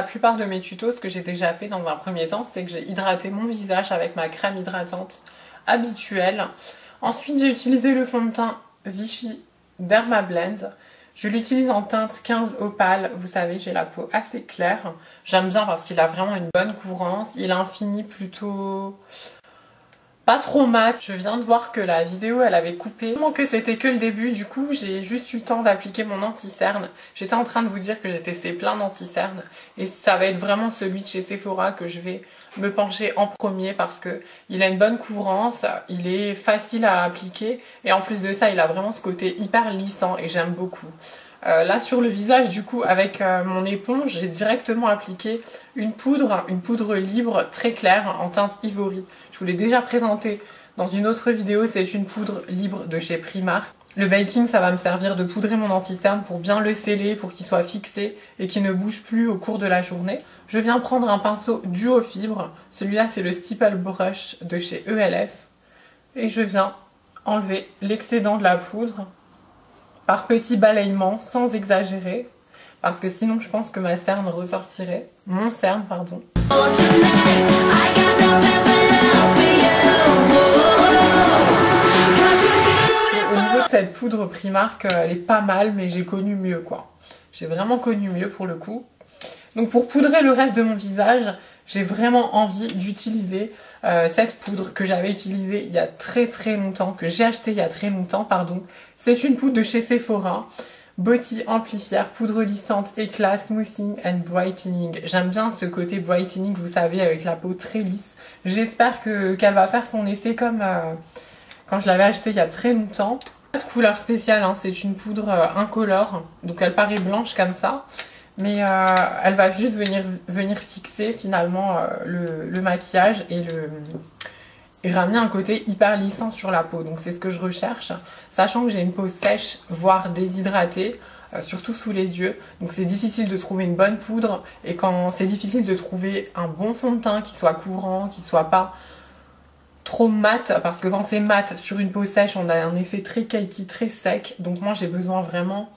plupart de mes tutos, ce que j'ai déjà fait dans un premier temps, c'est que j'ai hydraté mon visage avec ma crème hydratante habituelle. Ensuite, j'ai utilisé le fond de teint Vichy Dermablend. Je l'utilise en teinte 15 opale. Vous savez, j'ai la peau assez claire. J'aime bien parce qu'il a vraiment une bonne couvrance. Il a un fini plutôt... pas trop mat. Je viens de voir que la vidéo elle avait coupé. Tellement que c'était que le début, du coup j'ai juste eu le temps d'appliquer mon anti-cerne. J'étais en train de vous dire que j'ai testé plein d'anti-cernes et ça va être vraiment celui de chez Sephora que je vais me pencher en premier parce que il a une bonne couvrance, il est facile à appliquer et en plus de ça il a vraiment ce côté hyper lissant et j'aime beaucoup. Là sur le visage du coup avec mon éponge j'ai directement appliqué une poudre libre très claire en teinte ivory. Je vous l'ai déjà présenté dans une autre vidéo, c'est une poudre libre de chez Primark. Le baking ça va me servir de poudrer mon anti-cerne pour bien le sceller, pour qu'il soit fixé et qu'il ne bouge plus au cours de la journée. Je viens prendre un pinceau duo fibre, celui-là c'est le Stipple Brush de chez ELF et je viens enlever l'excédent de la poudre par petits balayements sans exagérer parce que sinon je pense que ma cerne ressortirait. Mon cerne, pardon. Au niveau de cette poudre Primark, elle est pas mal mais j'ai connu mieux quoi. J'ai vraiment connu mieux pour le coup. Donc pour poudrer le reste de mon visage, j'ai vraiment envie d'utiliser cette poudre que j'avais utilisée il y a très longtemps, que j'ai acheté il y a très longtemps, pardon. C'est une poudre de chez Sephora, Body Amplifier, poudre lissante, éclat, smoothing and brightening. J'aime bien ce côté brightening, vous savez, avec la peau très lisse. J'espère qu'elle va faire son effet comme quand je l'avais acheté il y a très longtemps. Pas de couleur spéciale, hein, c'est une poudre incolore, donc elle paraît blanche comme ça. Mais elle va juste venir fixer finalement le maquillage et ramener un côté hyper lissant sur la peau. Donc c'est ce que je recherche, sachant que j'ai une peau sèche, voire déshydratée, surtout sous les yeux. Donc c'est difficile de trouver une bonne poudre et quand c'est difficile de trouver un bon fond de teint qui soit couvrant, qui soit pas trop mat, parce que quand c'est mat sur une peau sèche, on a un effet très cakey, très sec. Donc moi j'ai besoin vraiment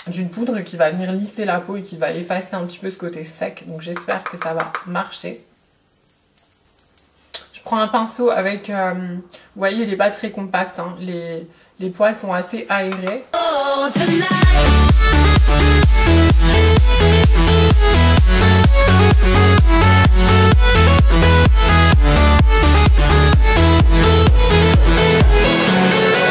d'une poudre qui va venir lisser la peau et qui va effacer un petit peu ce côté sec. Donc j'espère que ça va marcher. Je prends un pinceau avec... vous voyez, il n'est pas très compact. Hein. Les poils sont assez aérés.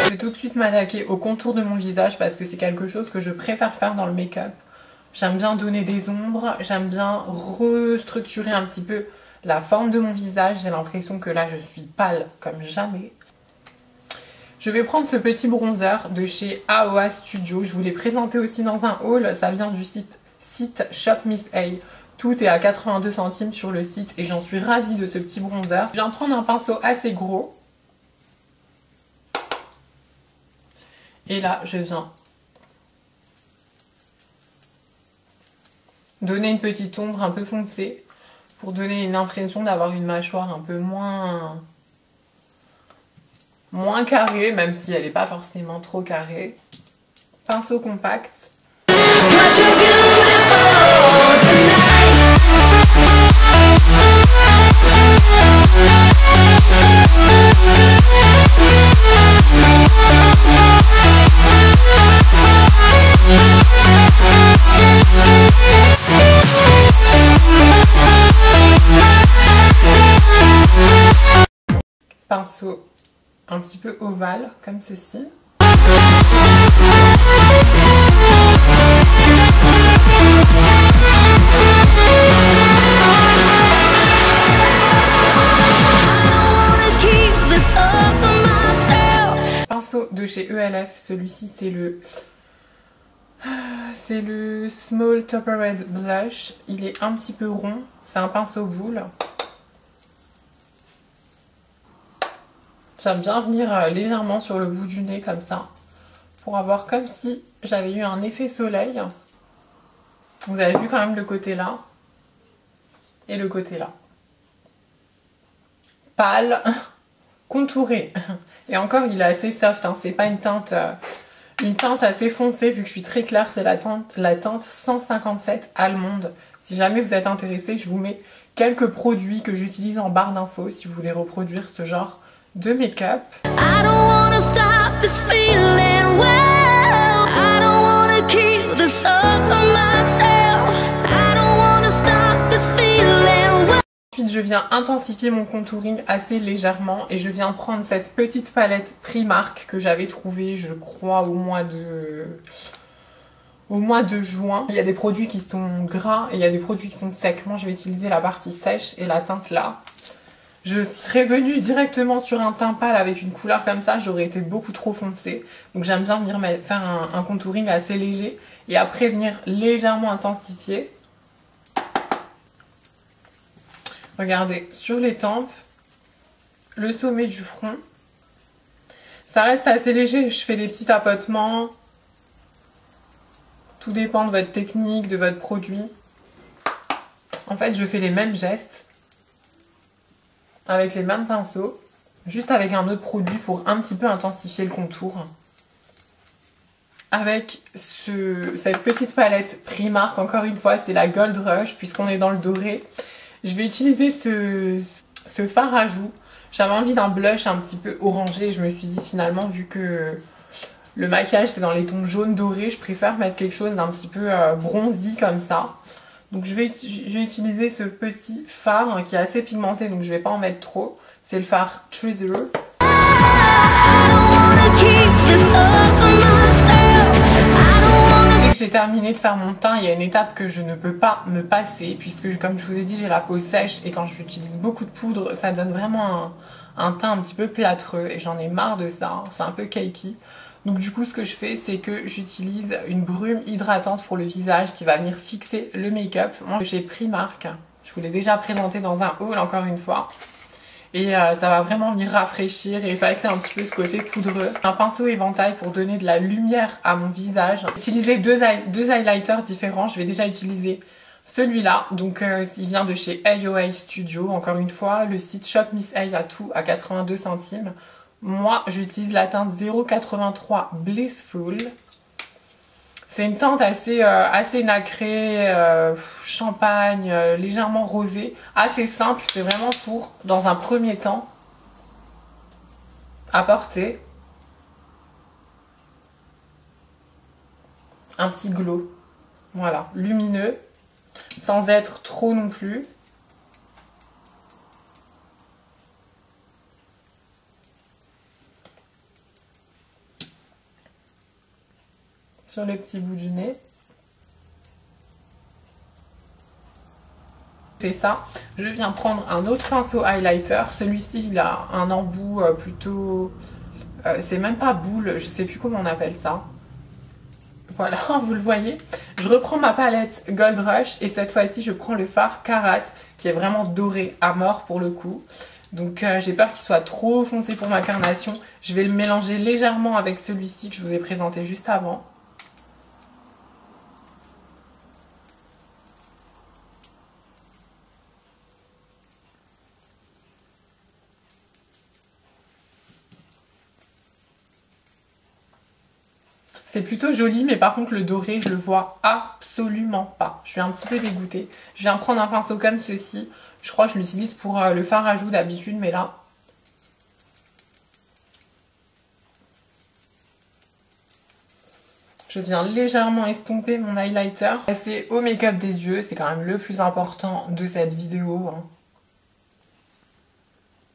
Je vais tout de suite m'attaquer au contour de mon visage parce que c'est quelque chose que je préfère faire dans le make-up. J'aime bien donner des ombres, j'aime bien restructurer un petit peu la forme de mon visage. J'ai l'impression que là je suis pâle comme jamais. Je vais prendre ce petit bronzer de chez AOA Studio. Je vous l'ai présenté aussi dans un haul, ça vient du site Shop Miss A. Tout est à 82 centimes sur le site et j'en suis ravie de ce petit bronzer. Je viens prendre un pinceau assez gros. Et là, je viens donner une petite ombre un peu foncée pour donner une impression d'avoir une mâchoire un peu moins carrée, même si elle n'est pas forcément trop carrée. Pinceau compact. Pinceau un petit peu ovale, comme ceci. Pinceau de chez ELF, celui-ci c'est le Small Topper Red Blush. Il est un petit peu rond, c'est un pinceau boule. J'aime bien venir légèrement sur le bout du nez comme ça, pour avoir comme si j'avais eu un effet soleil. Vous avez vu quand même le côté là, et le côté là. Pâle, contouré. Et encore il est assez soft, hein. C'est pas une teinte Une teinte assez foncée, vu que je suis très claire, c'est la teinte 157 allemande. Si jamais vous êtes intéressé, je vous mets quelques produits que j'utilise en barre d'infos si vous voulez reproduire ce genre de make-up. Ensuite, je viens intensifier mon contouring assez légèrement et je viens prendre cette petite palette Primark que j'avais trouvée, je crois, au mois de juin. Il y a des produits qui sont gras et il y a des produits qui sont secs. Moi, je vais utiliser la partie sèche et la teinte là. Je serais venue directement sur un teint pâle avec une couleur comme ça, j'aurais été beaucoup trop foncée. Donc j'aime bien venir faire un contouring assez léger et après venir légèrement intensifier. Regardez, sur les tempes, le sommet du front, ça reste assez léger. Je fais des petits tapotements. Tout dépend de votre technique, de votre produit. En fait, je fais les mêmes gestes avec les mêmes pinceaux, juste avec un autre produit pour un petit peu intensifier le contour. Avec cette petite palette Primark, encore une fois, c'est la Gold Rush, puisqu'on est dans le doré. Je vais utiliser ce fard à joues. J'avais envie d'un blush un petit peu orangé. Je me suis dit finalement, vu que le maquillage c'est dans les tons jaune doré, je préfère mettre quelque chose d'un petit peu bronzy comme ça. Donc je vais utiliser ce petit fard qui est assez pigmenté, donc je vais pas en mettre trop. C'est le fard Treasure. J'ai terminé de faire mon teint, il y a une étape que je ne peux pas me passer puisque comme je vous ai dit j'ai la peau sèche et quand j'utilise beaucoup de poudre ça donne vraiment un teint un petit peu plâtreux et j'en ai marre de ça, c'est un peu cakey. Donc du coup ce que je fais c'est que j'utilise une brume hydratante pour le visage qui va venir fixer le make-up. Moi chez Primark, je vous l'ai déjà présenté dans un haul encore une fois. Et ça va vraiment venir rafraîchir et effacer un petit peu ce côté poudreux. Un pinceau éventail pour donner de la lumière à mon visage. J'ai utilisé deux highlighters différents. Je vais déjà utiliser celui-là. Donc il vient de chez AOA Studio. Encore une fois, le site Shop Miss A a tout à 82 centimes. Moi, j'utilise la teinte 083 Blissful. C'est une teinte assez nacrée, champagne, légèrement rosée, assez simple. C'est vraiment pour, dans un premier temps, apporter un petit glow. Voilà, lumineux, sans être trop non plus. Sur les petits bouts du nez. Je fais ça. Je viens prendre un autre pinceau highlighter. Celui-ci, il a un embout plutôt... c'est même pas boule, je sais plus comment on appelle ça. Voilà, vous le voyez. Je reprends ma palette Gold Rush et cette fois-ci, je prends le fard Karat qui est vraiment doré à mort pour le coup. Donc j'ai peur qu'il soit trop foncé pour ma carnation. Je vais le mélanger légèrement avec celui-ci que je vous ai présenté juste avant. C'est plutôt joli, mais par contre le doré, je le vois absolument pas. Je suis un petit peu dégoûtée. Je viens prendre un pinceau comme ceci. Je crois que je l'utilise pour le fard à joues d'habitude, mais là... Je viens légèrement estomper mon highlighter. Passer au make-up des yeux, c'est quand même le plus important de cette vidéo.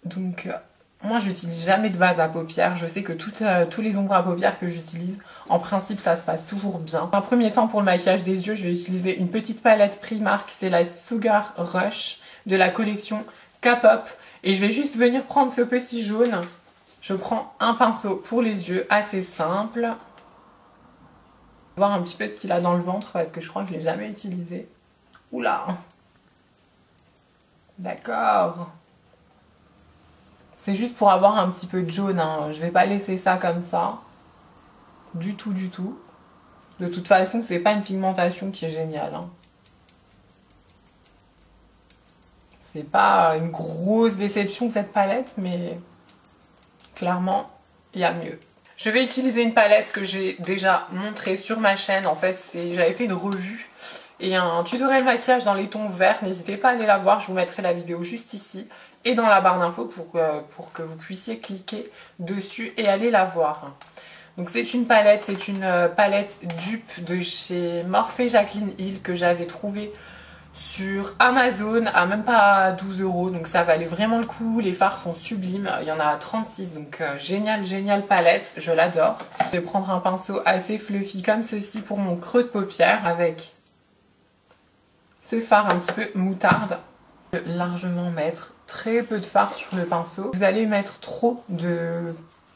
Donc... moi, j'utilise jamais de base à paupières. Je sais que tous les ombres à paupières que j'utilise, en principe, ça se passe toujours bien. Dans un premier temps, pour le maquillage des yeux, je vais utiliser une petite palette Primark. C'est la Sugar Rush de la collection K-Pop. Et je vais juste venir prendre ce petit jaune. Je prends un pinceau pour les yeux, assez simple. Voir un petit peu ce qu'il a dans le ventre, parce que je crois que je ne l'ai jamais utilisé. Oula! D'accord. C'est juste pour avoir un petit peu de jaune, hein. Je vais pas laisser ça comme ça. Du tout, du tout. De toute façon, c'est pas une pigmentation qui est géniale, hein. C'est pas une grosse déception cette palette, mais clairement, il y a mieux. Je vais utiliser une palette que j'ai déjà montrée sur ma chaîne. En fait, j'avais fait une revue et un tutoriel maquillage dans les tons verts. N'hésitez pas à aller la voir, je vous mettrai la vidéo juste ici et dans la barre d'infos pour que vous puissiez cliquer dessus et aller la voir. Donc c'est une palette dupe de chez Morphe Jaclyn Hill que j'avais trouvée sur Amazon à même pas 12 €, donc ça valait vraiment le coup. Les fards sont sublimes, il y en a 36, donc génial palette, je l'adore. Je vais prendre un pinceau assez fluffy comme ceci pour mon creux de paupière avec ce fard un petit peu moutarde. Je vais largement mettre très peu de fard sur le pinceau. Vous allez mettre trop de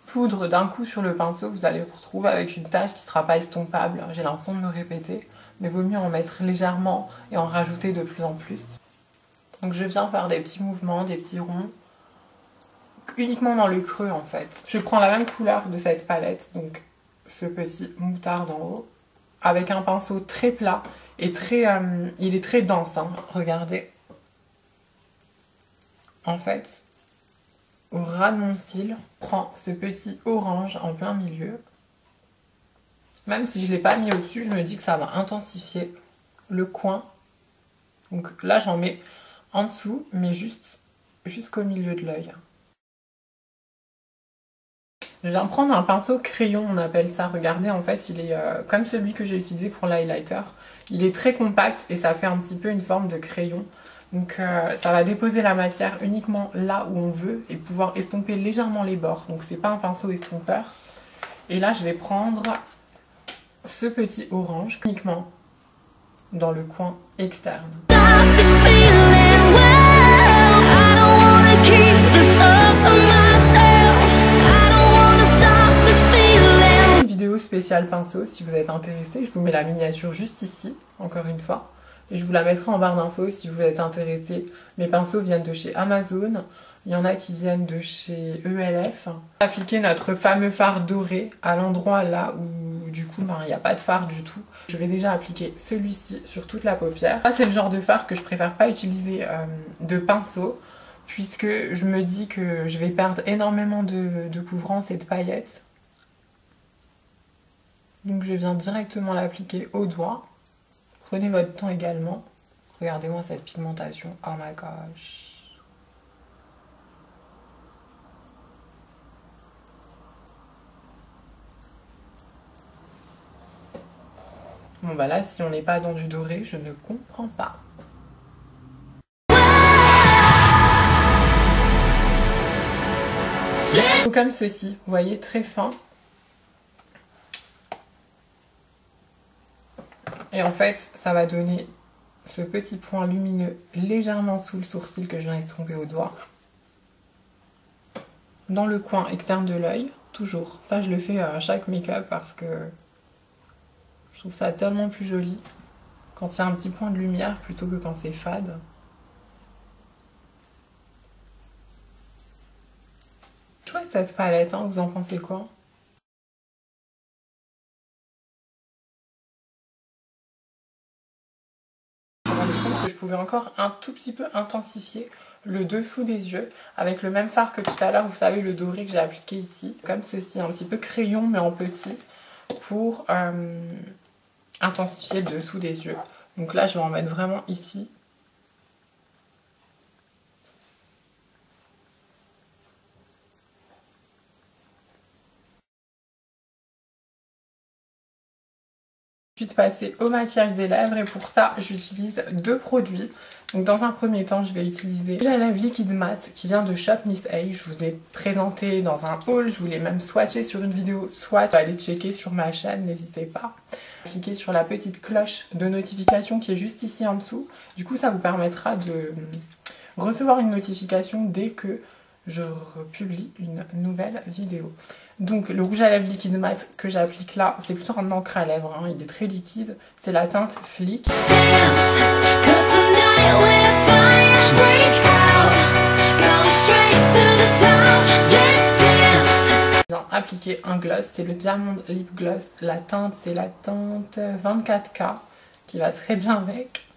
poudre d'un coup sur le pinceau, vous allez vous retrouver avec une tache qui ne sera pas estompable. J'ai l'impression de me répéter, mais vaut mieux en mettre légèrement et en rajouter de plus en plus. Donc je viens faire des petits mouvements, des petits ronds, uniquement dans le creux en fait. Je prends la même couleur de cette palette, donc ce petit moutarde en haut, avec un pinceau très plat et très, il est très dense, hein. Regardez. En fait, au ras de mon cil, je prends ce petit orange en plein milieu. Même si je ne l'ai pas mis au-dessus, je me dis que ça va intensifier le coin. Donc là, j'en mets en dessous, mais juste jusqu'au milieu de l'œil. Je viens prendre un pinceau crayon, on appelle ça. Regardez, en fait, il est comme celui que j'ai utilisé pour l'highlighter. Il est très compact et ça fait un petit peu une forme de crayon. Donc ça va déposer la matière uniquement là où on veut et pouvoir estomper légèrement les bords. Donc c'est pas un pinceau estompeur. Et là je vais prendre ce petit orange uniquement dans le coin externe. Une vidéo spéciale pinceau si vous êtes intéressé. Je vous mets la miniature juste ici, encore une fois. Et je vous la mettrai en barre d'infos si vous êtes intéressé. Mes pinceaux viennent de chez Amazon. Il y en a qui viennent de chez ELF. Appliquer notre fameux fard doré à l'endroit là où du coup il n'y a pas de fard du tout. Je vais déjà appliquer celui-ci sur toute la paupière. Ça c'est le genre de fard que je préfère pas utiliser de pinceau, puisque je me dis que je vais perdre énormément de couvrance et de paillettes. Donc je viens directement l'appliquer au doigt. Prenez votre temps également. Regardez-moi cette pigmentation. Oh my gosh. Bon bah là, si on n'est pas dans du doré, je ne comprends pas. Comme ceci, vous voyez, très fin. Et en fait, ça va donner ce petit point lumineux légèrement sous le sourcil que je viens estomper au doigt. Dans le coin externe de l'œil, toujours. Ça, je le fais à chaque make-up parce que je trouve ça tellement plus joli quand il y a un petit point de lumière plutôt que quand c'est fade. Chouette cette palette, hein, vous en pensez quoi ? Que je pouvais encore un tout petit peu intensifier le dessous des yeux avec le même fard que tout à l'heure, vous savez, le doré que j'ai appliqué ici, comme ceci, un petit peu crayon mais en petit, pour intensifier le dessous des yeux. Donc là je vais en mettre vraiment ici. Ensuite passer au maquillage des lèvres et pour ça j'utilise deux produits. Donc dans un premier temps je vais utiliser le rouge à lèvres liquide mat qui vient de Shop Miss A. Je vous l'ai présenté dans un haul, je vous l'ai même swatché sur une vidéo swatch. Allez checker sur ma chaîne, n'hésitez pas. Cliquez sur la petite cloche de notification qui est juste ici en dessous. Du coup ça vous permettra de recevoir une notification dès que je republie une nouvelle vidéo. Donc le rouge à lèvres liquide mat que j'applique là, c'est plutôt un encre à lèvres, hein, il est très liquide, c'est la teinte Flick. Je viens appliquer un gloss, c'est le Diamond Lip Gloss, la teinte c'est la teinte 24K qui va très bien avec.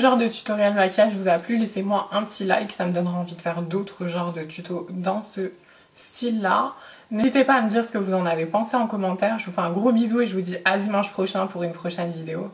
genre de tutoriel maquillage vous a plu, laissez-moi un petit like, ça me donnera envie de faire d'autres genres de tutos dans ce style-là. N'hésitez pas à me dire ce que vous en avez pensé en commentaire. Je vous fais un gros bisou et je vous dis à dimanche prochain pour une prochaine vidéo.